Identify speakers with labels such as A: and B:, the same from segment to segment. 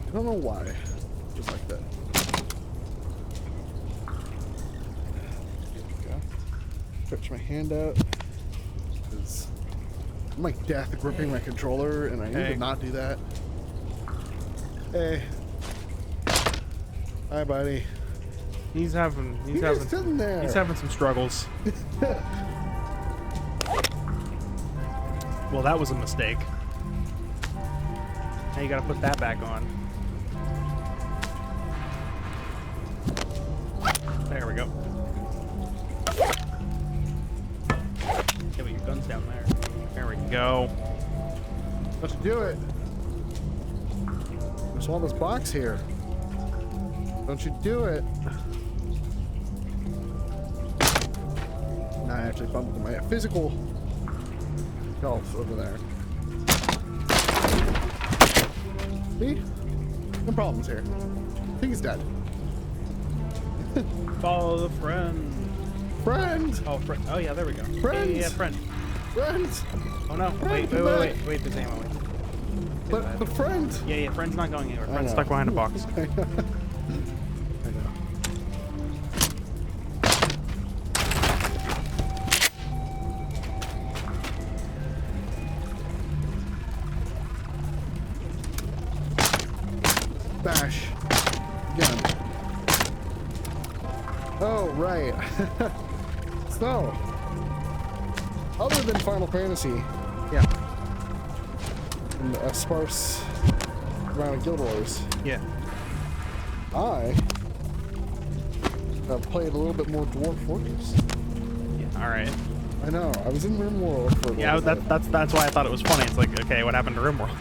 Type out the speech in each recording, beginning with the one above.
A: I don't know why. Just like that. There we go. Stretch my hand out. Because I'm like death gripping my controller, and I need to not do that. Hey. Hi, buddy.
B: He's having some struggles. Well, that was a mistake. Now you gotta put that back on. There we go. Yeah, but your gun's down there. There we go.
A: Let's do it. There's all this box here. Don't you do it. I actually bumped into my physical health over there. See? No problems here. I think he's dead.
B: Follow the friend.
A: Friend!
B: Oh, friend. Oh, yeah, there we go.
A: Friend!
B: Yeah, friend.
A: Friend!
B: Oh, no.
A: Friend,
B: Wait, there's ammo.
A: But the friend!
B: Yeah, friend's not going anywhere. Friend's stuck behind a box.
A: I know. Bash. Again. Oh, right. So, other than Final Fantasy,
B: Yeah.
A: and a sparse amount of Guild Wars,
B: Yeah.
A: I have played a little bit more Dwarf Fortress.
B: Yeah. All right.
A: I know. I was in RimWorld for a little bit.
B: That's why I thought it was funny. It's like, okay, what happened to RimWorld?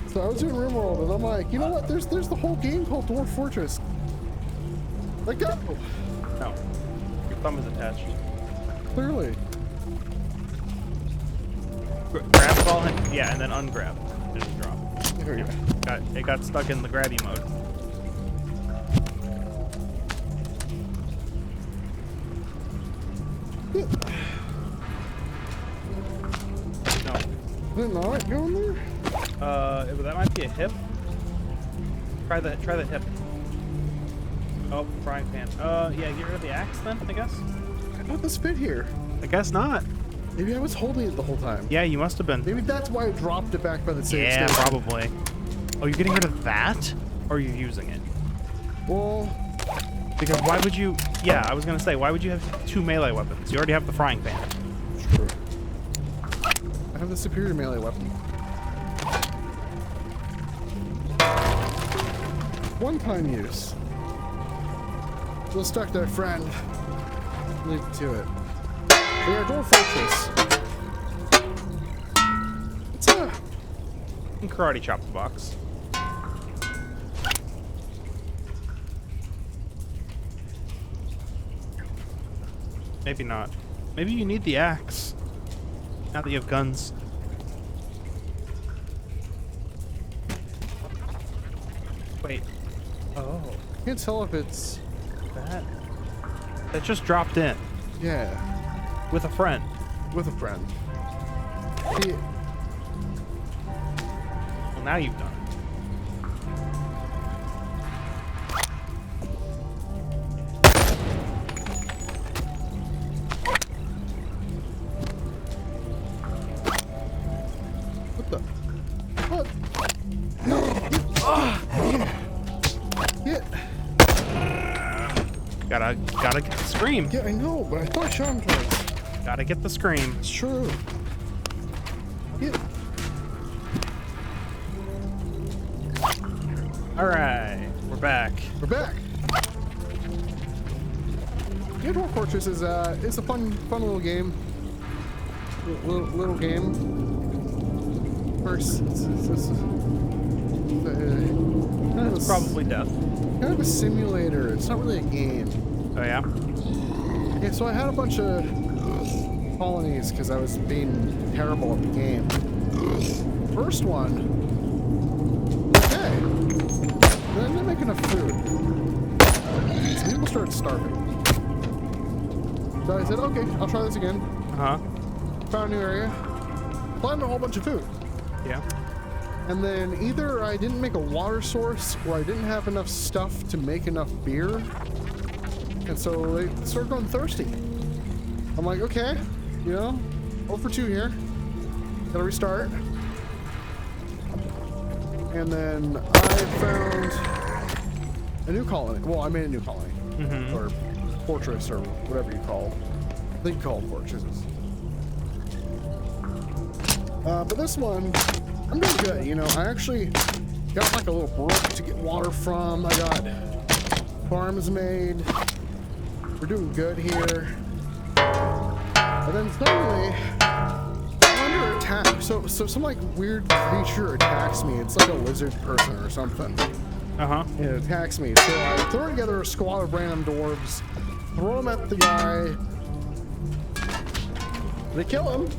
A: So I was in RimWorld, and I'm like, you know what? There's the whole game called Dwarf Fortress. Let go.
B: No. Your thumb is attached.
A: Clearly.
B: Grab it all, yeah, and then ungrab. Just drop.
A: There you go.
B: It got stuck in the grabby mode. No.
A: Is it not going there?
B: That might be a hip. Try the hip. Oh, frying pan. Yeah, get rid of the axe then, I guess.
A: I thought this fit here.
B: I guess not.
A: Maybe I was holding it the whole time.
B: Yeah, you must have been.
A: Maybe that's why I dropped it back by the same
B: Yeah,
A: station.
B: probably. Oh, you're getting rid of that? Or are you using it?
A: Well,
B: Because why would you... Yeah, I was going to say, why would you have two melee weapons? You already have the frying pan.
A: true. I have the superior melee weapon. One-time use. Still stuck there, friend. Leave it to it. We are Dwarf Fortress. It's a...
B: And karate chop the box. Maybe not. Maybe you need the axe. Now that you have guns. Wait. Oh.
A: Can't tell if it's...
B: That just dropped in.
A: Yeah.
B: With a friend.
A: With a friend. See,
B: Well, now you've done it.
A: what the... What? No! Get...
B: Gotta get the scream.
A: Yeah, I know, but I thought I shot him twice.
B: Gotta get the scream.
A: It's true. Get...
B: Alright, we're back.
A: We're back. Yeah, Dwarf Fortress is a fun little game. Little game. First, it's
B: Probably death.
A: kind of a simulator. It's not really a game.
B: Oh yeah?
A: Yeah, so I had a bunch of colonies because I was being terrible at the game. First one, okay. Then I didn't make enough food. So people started starving. So I said, okay, I'll try this again.
B: Uh-huh.
A: Found a new area. Planted a whole bunch of food.
B: Yeah.
A: And then either I didn't make a water source or I didn't have enough stuff to make enough beer. And so they started going thirsty. I'm like, okay, you know, 0 for 2 here. Gotta restart. And then I found a new colony. Well, I made a new colony. Or fortress or whatever you call it. I think you call them fortresses. But this one, I'm doing good, you know. I actually got like a little brook to get water from. I got farms made. We're doing good here. And then suddenly, I'm under attack. So some like weird creature attacks me. It's like a lizard person or something. It attacks me. So I throw together a squad of random dwarves, throw them at the guy. They kill him.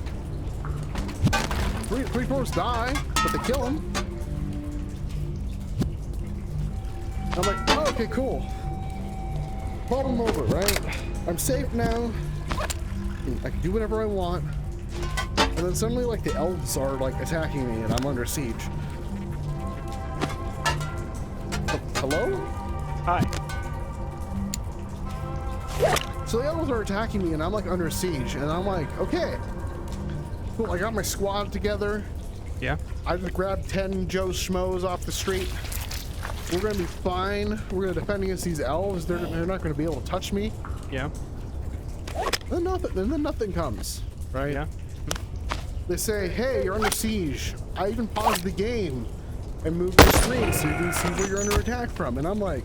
A: Three dwarves die, but they kill him. I'm like, oh, okay, cool. Problem over, right? I'm safe now. I can do whatever I want. And then suddenly, like, the elves are, like, attacking me, and I'm under siege. Hello?
B: Hi.
A: So the elves are attacking me, and I'm, like, under siege, and I'm like, okay. Cool, I got my squad together.
B: Yeah.
A: I just grabbed 10 Joe Schmoes off the street. We're gonna be fine. We're gonna defend against these elves. They're not gonna be able to touch me.
B: Yeah.
A: And then nothing comes, right?
B: Yeah.
A: They say, hey, you're under siege. I even paused the game and moved the screen so you can see where you're under attack from. And I'm like,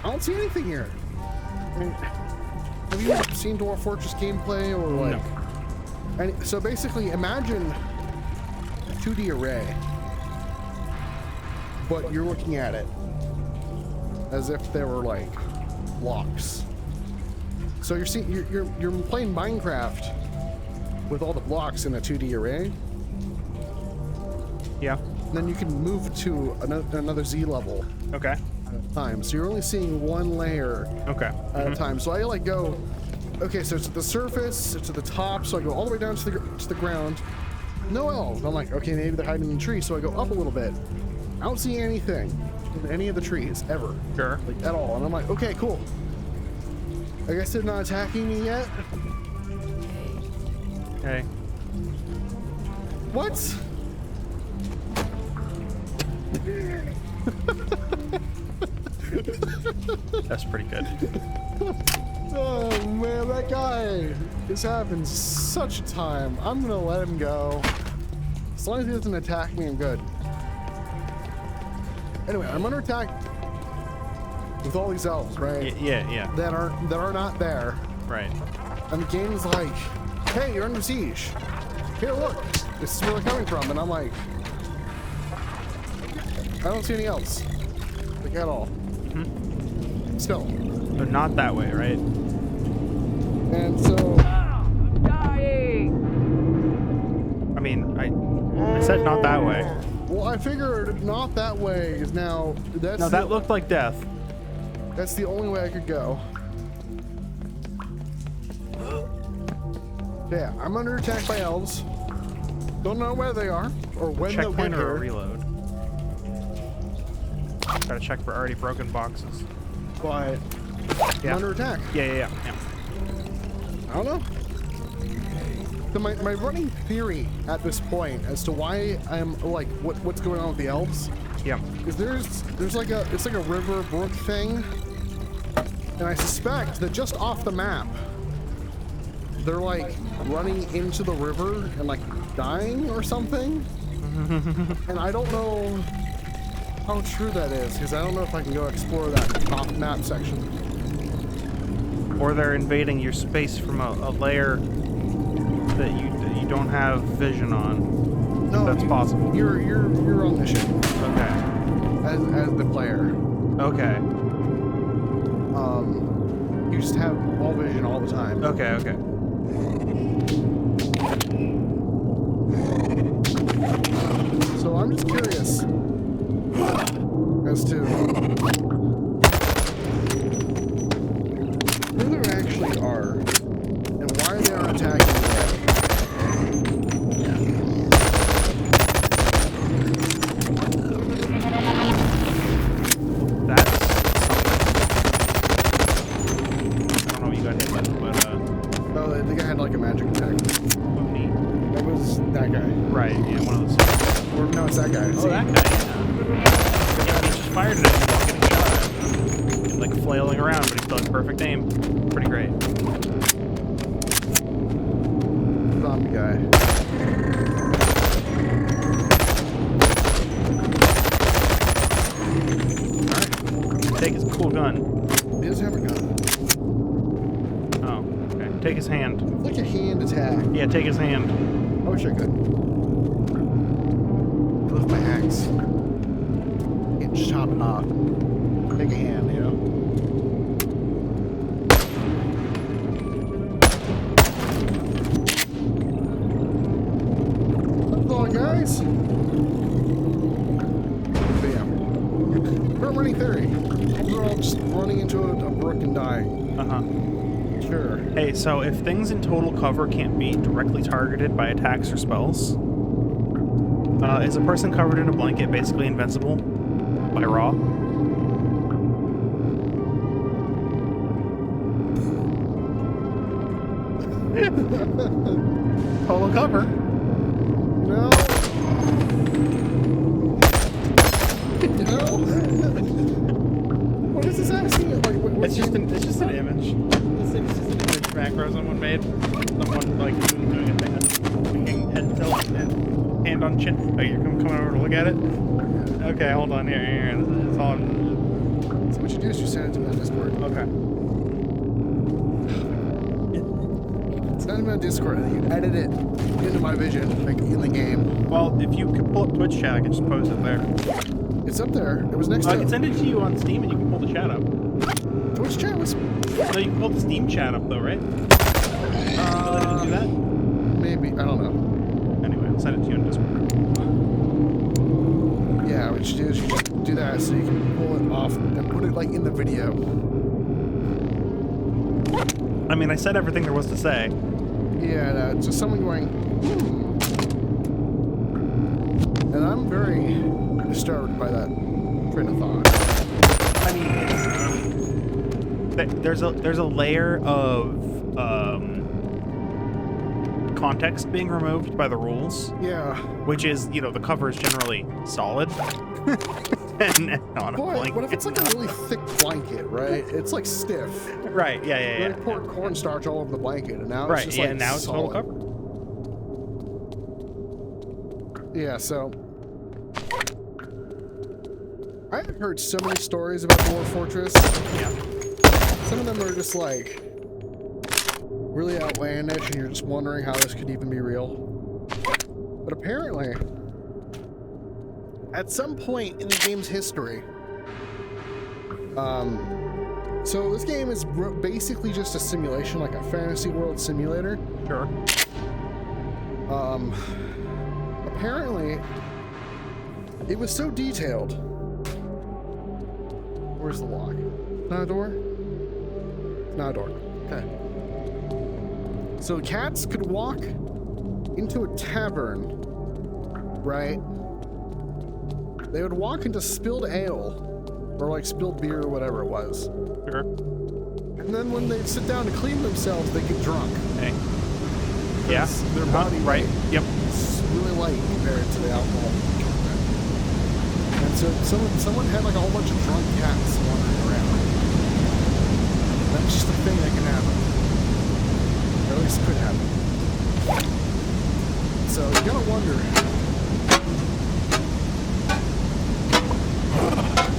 A: I don't see anything here. I mean, have you seen Dwarf Fortress gameplay or like?
B: No.
A: And so basically, imagine a 2D array, but you're looking at it as if they were like blocks. So you're seeing you're playing Minecraft with all the blocks in a 2D array.
B: Yeah.
A: And then you can move to another Z level
B: Okay.
A: at a time. So you're only seeing one layer
B: Okay.
A: at a time. So I like go, okay, so it's at the surface, it's at the top, so I go all the way down to the ground. No elves. I'm like, okay, maybe they're hiding in the trees, so I go up a little bit. I don't see anything in any of the trees ever.
B: Sure.
A: Like at all. And I'm like, okay, cool. I guess they're not attacking me yet.
B: Okay.
A: What?
B: That's pretty good.
A: Oh man, that guy is having such a time. I'm gonna let him go. As long as he doesn't attack me, I'm good. Anyway, I'm under attack with all these elves, right?
B: Yeah.
A: That are not there.
B: Right.
A: And the game's like, hey, you're under siege. Here, look. This is where they're coming from. And I'm like, I don't see any else. Like, at all. Still.
B: They're not that way, right?
A: And so...
C: I'm dying!
B: I mean, I said not that way.
A: Well, I figured not that way is now...
B: No, that looked like death.
A: That's the only way I could go. Yeah, I'm under attack by elves. Don't know where they are or when they'll get
B: Checkpoint or a
A: here.
B: reload? Gotta check for already broken boxes.
A: But
B: Yeah.
A: I'm under attack.
B: Yeah.
A: I don't know. So my running theory at this point as to why I'm like what's going on with the elves
B: Yeah.
A: is there's like it's like a river brook thing, and I suspect that just off the map they're like running into the river and like dying or something. And I don't know how true that is because I don't know if I can go explore that top map section.
B: Or they're invading your space from a layer that you don't have vision on.
A: No,
B: That's possible.
A: You're on the ship
B: Okay.
A: as the player.
B: Okay.
A: You just have all vision all the time.
B: Okay.
A: So I'm just curious as to who there actually are and why they are attacking me. it's that guy.
B: Oh,
A: See?
B: that guy. Yeah, he just fired at him while getting shot at. Like flailing around, but he still had perfect aim. Pretty great.
A: Zombie guy.
B: Alright. Take his cool gun.
A: He doesn't have a gun.
B: Oh, okay. Take his hand.
A: It's like a hand attack.
B: Yeah, take his hand.
A: I wish I could. Lift my axe. And just chop it off. Take a hand, you know? That's all, guys. Bam. We're running theory. We're all just running into a brook and dying.
B: Uh-huh.
A: Sure.
B: Hey, so if things in total cover can't be directly targeted by attacks or spells, is a person covered in a blanket basically invincible by raw? Total cover.
A: No. No. What is this asking? Like, what
B: It's just an image. It's just an image macro someone made. Someone like doing a thing, thinking head tilt and hand on chin. Oh, you're coming over to look at it? Okay, hold on here. It's all.
A: So what you do is you send it to me on Discord.
B: Okay.
A: Send it to me on Discord and you edit it into my vision, like in the game.
B: Well, if you could pull up Twitch chat, I can just post it there.
A: It's up there. It was next
B: I
A: to
B: can send it to you on Steam, and you can pull the chat up.
A: Twitch chat was.
B: No, you can pull the Steam chat up though, right? They didn't do that.
A: Maybe, I don't know.
B: Anyway, I'll send it to you on Discord.
A: Yeah, what you do is you just do that so you can pull it off and put it like in the video.
B: I mean, I said everything there was to say.
A: Yeah, no, just someone going, And I'm very disturbed by that train of thought.
B: I mean, there's a layer of context being removed by the rules.
A: Yeah.
B: Which is, you know, the cover is generally solid. and on a
A: Boy,
B: blanket.
A: what if it's like a really thick blanket, right? It's like stiff.
B: Right, yeah.
A: They poured cornstarch all over the blanket, and now
B: Right,
A: it's just
B: yeah,
A: like
B: now it's total
A: solid.
B: cover.
A: Yeah, so I've heard so many stories about Dwarf Fortress.
B: Yeah.
A: Some of them are just like really outlandish, and you're just wondering how this could even be real. But apparently, at some point in the game's history, so this game is basically just a simulation, like a fantasy world simulator.
B: Sure.
A: Apparently, it was so detailed. Where's the lock? Not a door? Not a door. Okay. So cats could walk into a tavern, right? They would walk into spilled ale, or like spilled beer or whatever it was.
B: Sure.
A: And then when they'd sit down to clean themselves, they get drunk.
B: Hey. Yeah.
A: Their body
B: right.
A: weight
B: Yep.
A: is really light compared to the alcohol. And so someone had like a whole bunch of drunk cats wandering around. That's just a thing that can happen. Or at least could happen. So you gotta wonder.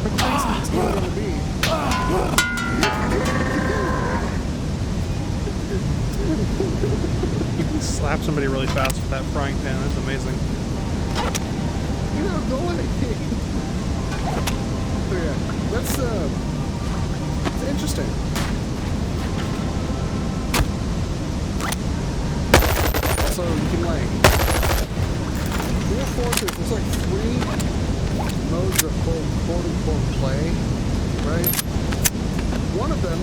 A: What crazy it's gonna be.
B: You can slap somebody really fast with that frying pan. That's amazing.
A: You know, go away. So yeah, that's it's interesting. Also, you can like Dwarf Fortress. There's like 3 modes of quote unquote play, right? One of them,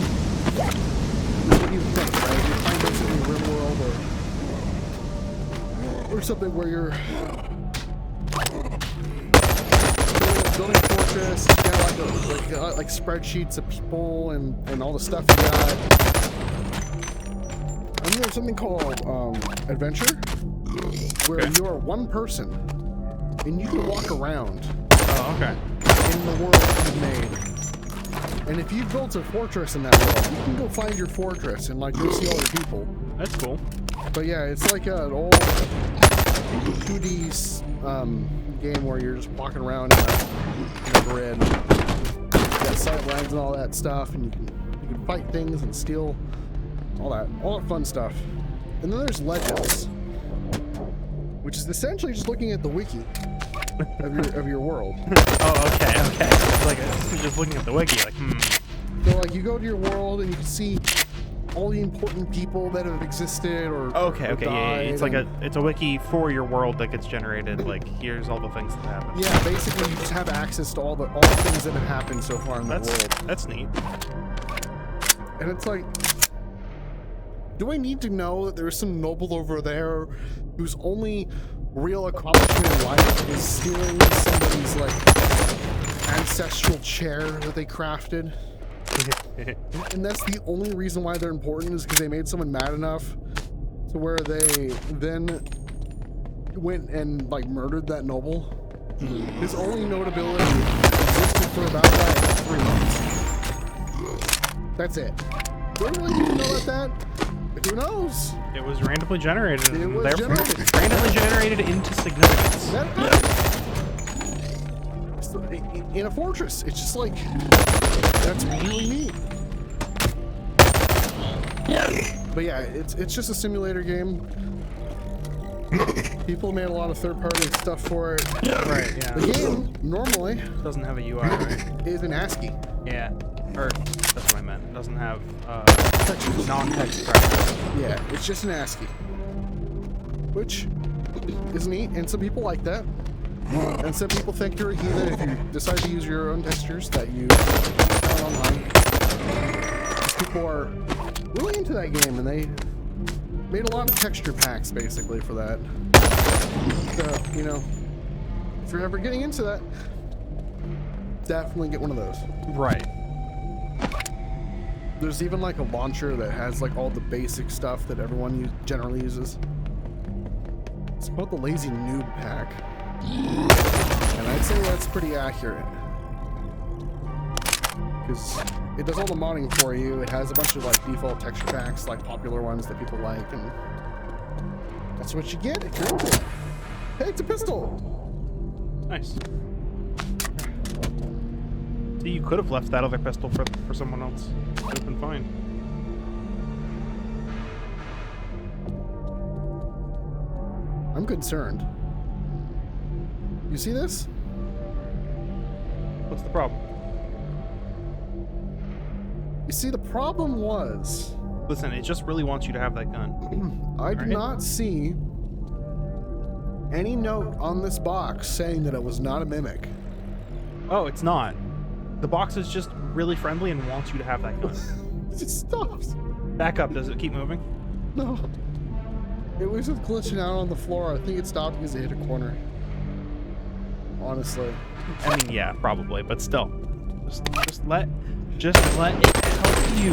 A: what do you think, right? You're playing basically RimWorld or something where you're building a fortress. You got like spreadsheets of people and all the stuff you got. And then there's something called adventure, where
B: Okay.
A: you are one person and you can walk around
B: Oh, okay.
A: in the world you've made. And if you've built a fortress in that world, you can go find your fortress and like go see all your people.
B: That's cool.
A: But yeah, it's like an old 2D game where you're just walking around in a grid. You got sight lines and all that stuff, and you can fight things and steal all that fun stuff. And then there's Legends, which is essentially just looking at the wiki of your world.
B: Oh, okay. It's like just looking at the wiki, like,
A: So like you go to your world and you can see all the important people that have existed or
B: Okay,
A: or
B: yeah.
A: died,
B: It's like
A: and-
B: it's a wiki for your world that gets generated. Like, here's all the things that happen.
A: yeah, basically you just have access to all the things that have happened so far in the world.
B: That's neat.
A: And it's like, do I need to know that there's some noble over there whose only real accomplishment in life is stealing somebody's like ancestral chair that they crafted? And that's the only reason why they're important, is because they made someone mad enough to where they then went and like murdered that noble. His only notability existed for about like 3 months. That's it. Do I really need to know about that? Who knows?
B: It was randomly generated.
A: It
B: and
A: was
B: therefore
A: generated.
B: randomly generated into significance.
A: So, in a fortress, it's just like, that's really neat. But yeah, it's just a simulator game. People made a lot of third-party stuff for it.
B: Right, yeah.
A: The game normally
B: Doesn't have a UI, right?
A: is in ASCII.
B: Yeah. Or, that's what I meant. It doesn't have
A: Textures.
B: non-text graphics.
A: Yeah, it's just an ASCII, which is neat, and some people like that. And some people think you're a heathen if you decide to use your own textures that you found online. People are really into that game, and they made a lot of texture packs basically for that. So, you know, if you're ever getting into that, definitely get one of those.
B: Right.
A: There's even like a launcher that has like all the basic stuff that everyone generally uses. It's called the Lazy Noob Pack. And I'd say that's pretty accurate. Because it does all the modding for you. It has a bunch of like default texture packs, like popular ones that people like, and that's what you get if you're into it. Hey, it's a pistol!
B: Nice. See, you could have left that other pistol for someone else. Would have been fine.
A: I'm concerned. You see this?
B: What's the problem?
A: You see, the problem was
B: Listen, it just really wants you to have that gun.
A: I did
B: Right.
A: not see any note on this box saying that it was not a mimic.
B: Oh, it's not. The box is just really friendly and wants you to have that gun.
A: It just stops.
B: Back up. Does it keep moving?
A: No. It was just glitching out on the floor. I think it stopped because it hit a corner. Honestly.
B: I mean, yeah, probably, but still. Just let it help you.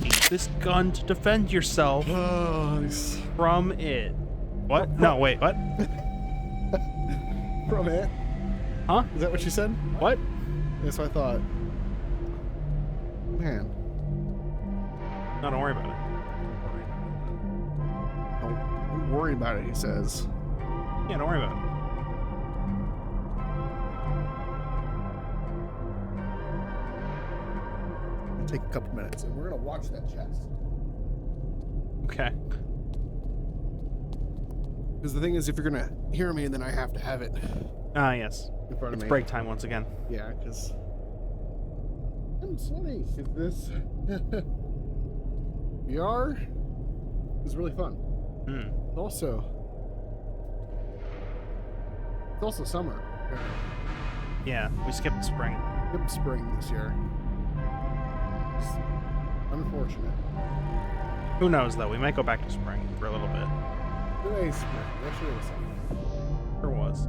B: Use this gun to defend yourself from it. What? No, wait, what?
A: From it?
B: Huh?
A: Is that what you said?
B: What?
A: That's what I thought. Man.
B: No, don't worry about it.
A: Don't worry about it, he says.
B: Yeah, don't worry about it.
A: It'll take a couple minutes, and we're gonna watch that chest.
B: Okay.
A: Because the thing is, if you're gonna hear me, then I have to have it
B: Ah, yes.
A: in front of
B: It's
A: me.
B: break time once again.
A: Yeah, because I'm sweating. Is this VR is really fun.
B: Hmm.
A: It's also summer.
B: Yeah, we skipped spring.
A: Skip spring this year. It's unfortunate.
B: Who knows, though? We might go back to spring for a little bit.
A: Today's spring. Yesterday was summer.
B: There was.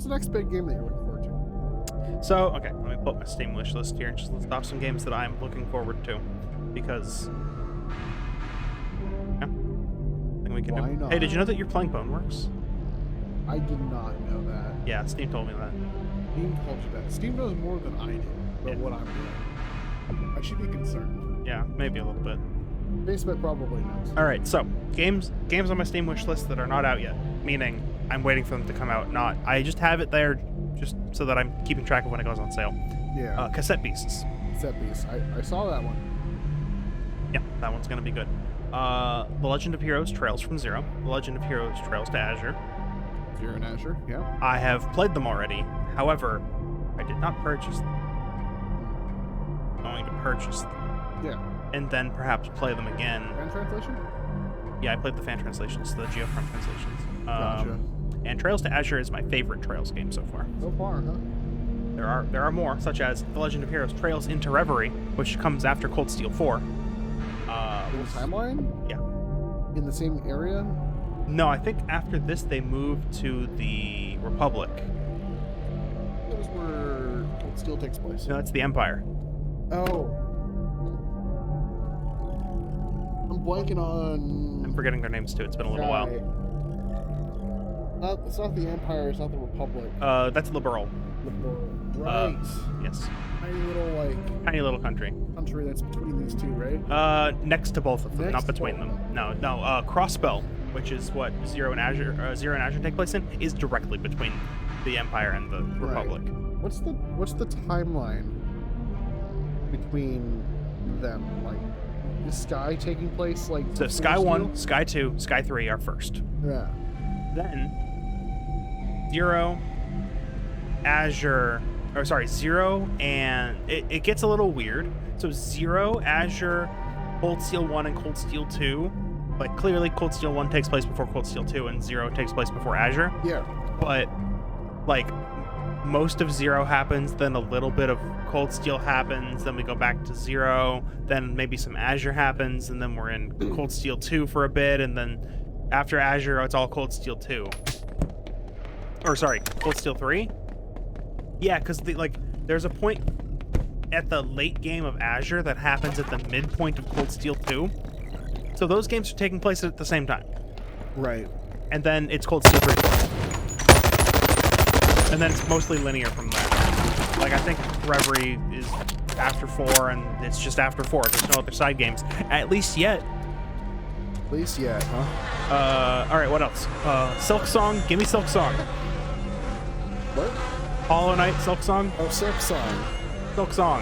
A: What's the next big game that you're looking forward to?
B: So, okay, let me pull up my Steam wish list here and just list off some games that I'm looking forward to. Because... yeah. I think we can
A: Why
B: do...
A: not?
B: Hey, did you know that you're playing Boneworks?
A: I did not know that.
B: Yeah, Steam told me that.
A: Steam told you that. Steam knows more than I do about what I'm doing. I should be concerned.
B: Yeah, maybe a little bit.
A: Facebook probably knows.
B: Alright, so, games on my Steam wish list that are not out yet. Meaning, I'm waiting for them to come out, not... I just have it there just so that I'm keeping track of when it goes on sale.
A: Yeah.
B: Cassette Beasts.
A: Cassette Beast. I saw that one.
B: Yeah, that one's gonna be good. The Legend of Heroes Trails from Zero. The Legend of Heroes Trails to Azure.
A: Zero and Azure, yeah.
B: I have played them already. However, I did not purchase them. I'm going to purchase them.
A: Yeah.
B: And then perhaps play them again.
A: Fan translation?
B: Yeah, I played the fan translations, the geofront translations.
A: Gotcha.
B: And Trails to Azure is my favorite Trails game so far.
A: So far, huh?
B: There are more, such as The Legend of Heroes Trails into Reverie, which comes after Cold Steel 4.
A: In the timeline?
B: Yeah.
A: In the same area?
B: No, I think after this they moved to the Republic.
A: That was where Cold Steel takes place.
B: No, that's the Empire.
A: Oh. I'm blanking on...
B: I'm forgetting their names too. It's been a little while.
A: It's not the Empire, it's not the Republic.
B: That's Liberal.
A: Right.
B: Yes.
A: Tiny little,
B: country.
A: country that's between these two, right?
B: Next to both of them,
A: Next
B: not
A: to
B: between
A: both
B: them.
A: of
B: No. Crossbell, which is what Zero and Azure take place in, is directly between the Empire and the Republic.
A: What's the timeline between them? Like, is Sky taking place like?
B: So Sky 1, Sky 2, Sky 3 are first.
A: Yeah.
B: Then Zero, Azure, or sorry, Zero, and it gets a little weird. So Zero, Azure, Cold Steel 1, and Cold Steel 2. Like, clearly Cold Steel 1 takes place before Cold Steel 2, and Zero takes place before Azure.
A: Yeah.
B: But, like, most of Zero happens, then a little bit of Cold Steel happens, then we go back to Zero, then maybe some Azure happens, and then we're in Cold Steel 2 for a bit, and then after Azure, it's all Cold Steel 2. Or, sorry, Cold Steel 3? Yeah, because, there's a point at the late game of Azure that happens at the midpoint of Cold Steel 2. So those games are taking place at the same time.
A: Right.
B: And then it's Cold Steel 3. And then it's mostly linear from there. Like, I think Reverie is after 4, and it's just after 4. There's no other side games. At least yet.
A: At least yet, huh?
B: Alright, what else? Silk Song. Give me Silk Song.
A: What?
B: Hollow Knight, Silk Song.
A: Oh, Silk Song.
B: Silk Song.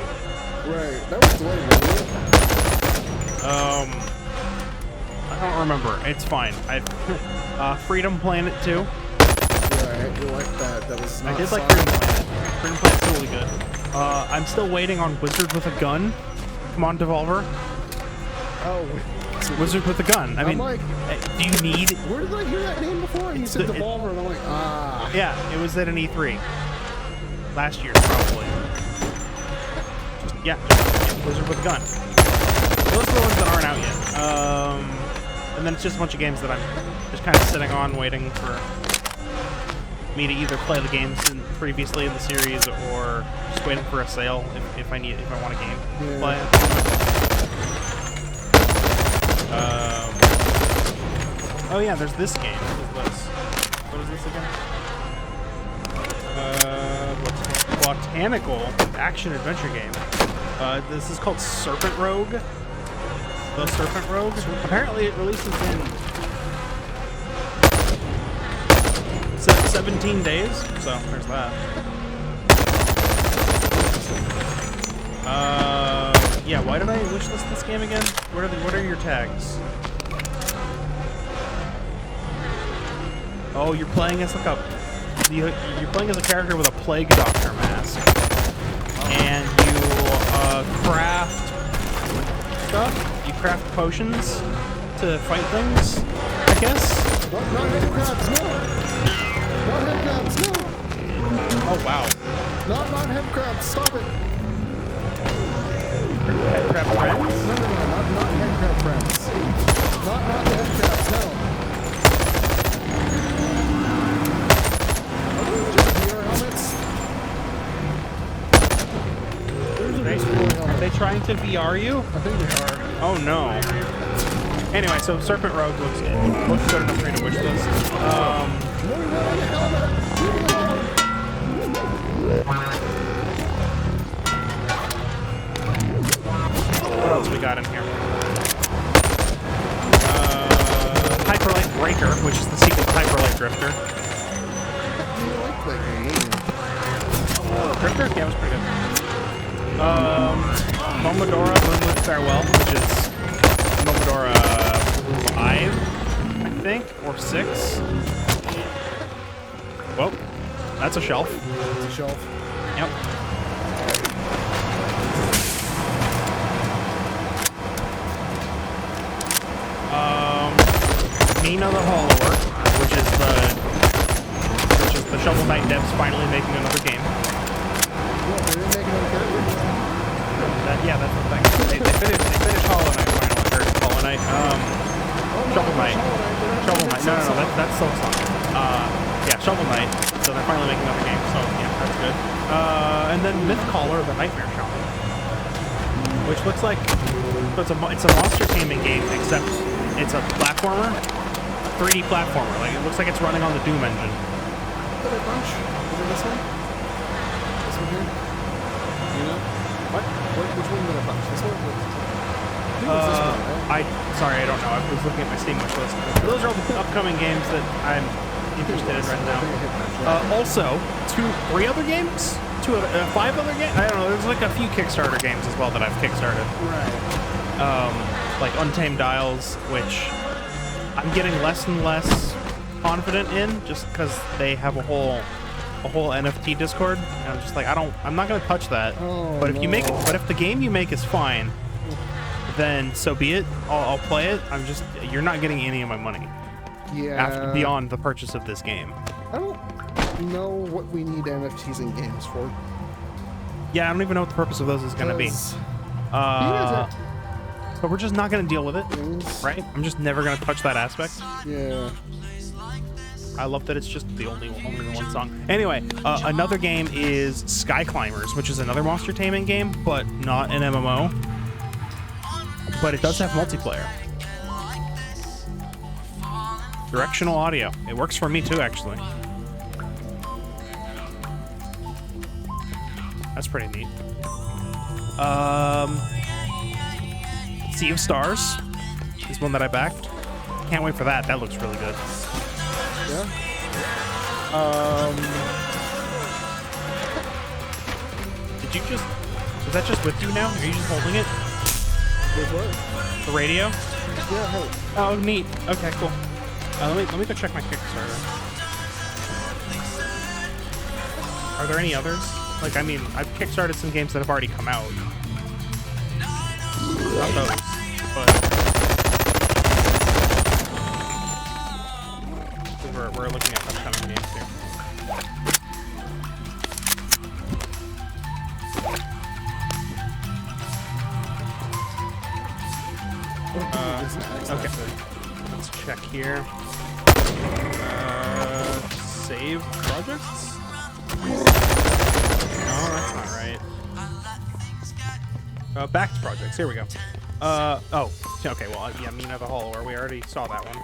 A: Right. That was delayed, wasn't it?
B: I don't remember. It's fine. Freedom Planet 2.
A: Right. You like that. That was not
B: I did like
A: Sonic.
B: Freedom Planet. Freedom Planet's really good. I'm still waiting on Wizard with a Gun. Come on, Devolver.
A: Oh.
B: Wizard with a Gun. I mean,
A: like,
B: do you need...
A: where did I hear that name before? And you said Devolver, and I'm like, ah.
B: Yeah, it was at an E3. Last year, probably. Yeah, Wizard with a Gun. Those are the ones that aren't out yet. And then it's just a bunch of games that I'm just kind of sitting on, waiting for me to either play the games previously in the series, or just waiting for a sale if I want a game to play. Oh yeah, there's this game. What is this again? Botanical action-adventure game. This is called Serpent Rogue. The Serpent Rogue. Apparently it releases in 17 days, so there's that. Yeah, why did I wishlist this game again? What are your tags? Oh, you're playing as you're playing as a character with a plague doctor mask, and you craft stuff. You craft potions to fight things, I guess.
A: Not headcrabs, no! Not headcrabs, no!
B: Oh wow.
A: Not headcrabs, stop it!
B: Headcrab friends?
A: No, not headcrab friends. Not headcrabs, no. Are we just here
B: trying to VR you?
A: I think they are.
B: Oh no. Anyway, so Serpent Rogue looks good enough for me to wish this. What else we got in here? Hyperlight Breaker, which is the sequel to Hyperlight Drifter.
A: I like that game.
B: Drifter? Yeah, it was pretty good. Momodora Moonlit Farewell, which is Momodora 5, I think, or 6. Well, that's a shelf.
A: It's a shelf.
B: Yep. Mina the Hollower, which is the Shovel Knight devs finally making another game.
A: Yeah, they didn't make another character.
B: Yeah, that's the thing. They finished Hollow Knight finally. Or Hollow Knight. Shovel Knight. Shovel Knight. No, that's Silksong. Yeah, Shovel Knight. So they're finally making another game. So yeah, that's good. And then Mythcaller, the Nightmare Shaman, which looks like it's a monster taming game, except it's a platformer, 3D platformer. Like it looks like it's running on the Doom engine.
A: Did I bunch? Is it this one? This one here? You know?
B: What?
A: Which one did I bunch? This one? I think it's this one, right?
B: Sorry, I don't know. I was looking at my Steam wish list. Those are all the upcoming games that I'm interested in right now. Also, 3 other games? 5 other games? I don't know. There's like a few Kickstarter games as well that I've kickstarted.
A: Right.
B: Like Untamed Isles, which I'm getting less and less confident in, just because they have a whole NFT Discord. And I'm just like, I'm not gonna touch that.
A: Oh,
B: but if the game you make is fine, then so be it. I'll play it. You're not getting any of my money.
A: Yeah.
B: Beyond the purchase of this game.
A: I don't know what we need NFTs in games for.
B: Yeah, I don't even know what the purpose of those is gonna be. But we're just not gonna deal with it, right? I'm just never gonna touch that aspect.
A: Yeah.
B: I love that it's just the only one song. Anyway, another game is Sky Climbers, which is another monster taming game, but not an MMO. But it does have multiplayer. Directional audio. It works for me too, actually. That's pretty neat. Sea of Stars is one that I backed. Can't wait for that. That looks really good.
A: Yeah.
B: Did you just... Is that just with you now? Are you just holding it?
A: With what?
B: The radio?
A: Yeah, hey.
B: Oh, neat. Okay, cool. Let me go check my Kickstarter. Are there any others? Like, I mean, I've Kickstarted some games that have already come out. Not those, but... We're looking at upcoming games here. Okay. Let's check here. Save projects? No, that's not right. Back to projects. Here we go. Oh. Okay, well, yeah, Mina the Hollower. We already saw that one.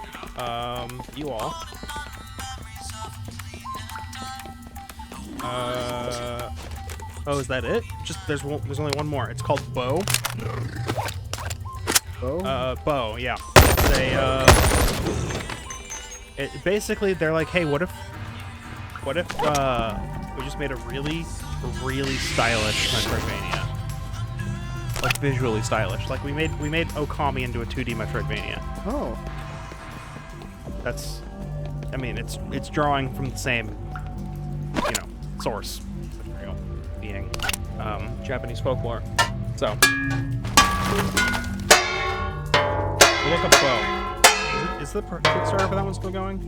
B: You all. Oh, is that it? Just there's only one more. It's called Bow.
A: Bow?
B: Bow, yeah. It's basically they're like, hey, what if we just made a really stylish Metroidvania? Like visually stylish. Like we made Okami into a 2D Metroidvania.
A: Oh.
B: That's, I mean, it's drawing from the same, source material, being Japanese folklore. So look up Bow. Is the Kickstarter for that one still going?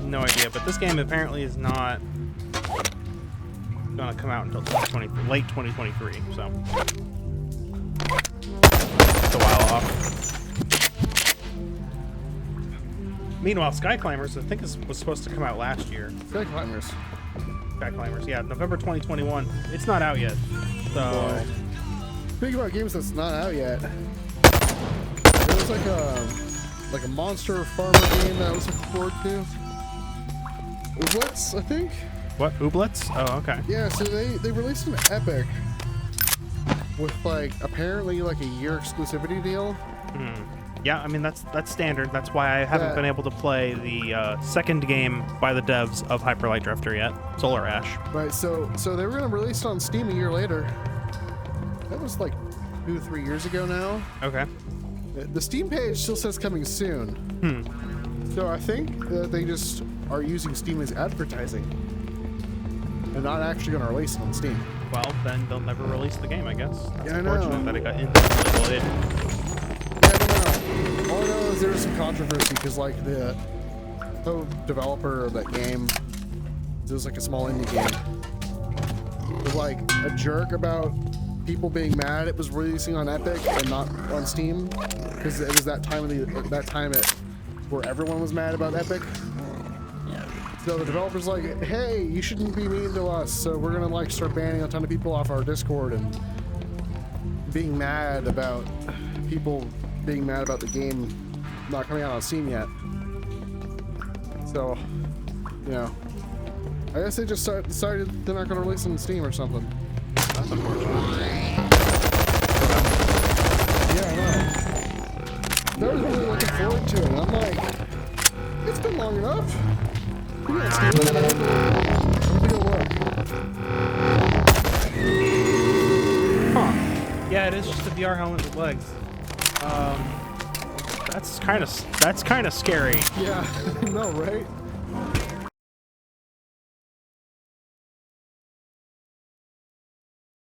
B: No idea, but this game apparently is not gonna come out until late 2023, so it's a while off. Meanwhile, Sky Climbers, I think was supposed to come out last year.
A: Sky Climbers.
B: Track Climbers. Yeah, November 2021. It's not out yet. So.
A: Boy. Speaking about games that's not out yet, there was like a monster farmer game that I was looking forward to. Ooblets, I think.
B: What? Ooblets? Oh, okay.
A: Yeah, so they released an Epic with like apparently like a year exclusivity deal.
B: Yeah, I mean that's standard. That's why I haven't been able to play the second game by the devs of Hyper Light Drifter yet, Solar Ash.
A: Right. So they were gonna release it on Steam a year later. That was like 2-3 years ago now.
B: Okay.
A: The Steam page still says coming soon. So I think that they just are using Steam as advertising and not actually going to release it on Steam.
B: Well, then they'll never release the game, I guess. That's
A: Yeah, I know.
B: unfortunate that it got instantly delayed.
A: Yeah, I don't know. All I know is there was some controversy because like the developer of that game, it was like a small indie game, was like a jerk about people being mad it was releasing on Epic and not on Steam because it was that time where everyone was mad about Epic. So the developer's like, hey, you shouldn't be mean to us, so we're gonna like start banning a ton of people off our Discord and being mad about people being mad about the game not coming out on Steam yet. So, you know, I guess they just decided they're not gonna release it on Steam or something.
B: That's unfortunate.
A: Yeah, I know. I was really looking forward to it. And I'm like, it's been long enough. You got Steam on it. Let me go look.
B: Huh. Yeah, it is just a VR helmet with legs. That's kind of scary.
A: Yeah, I know, right?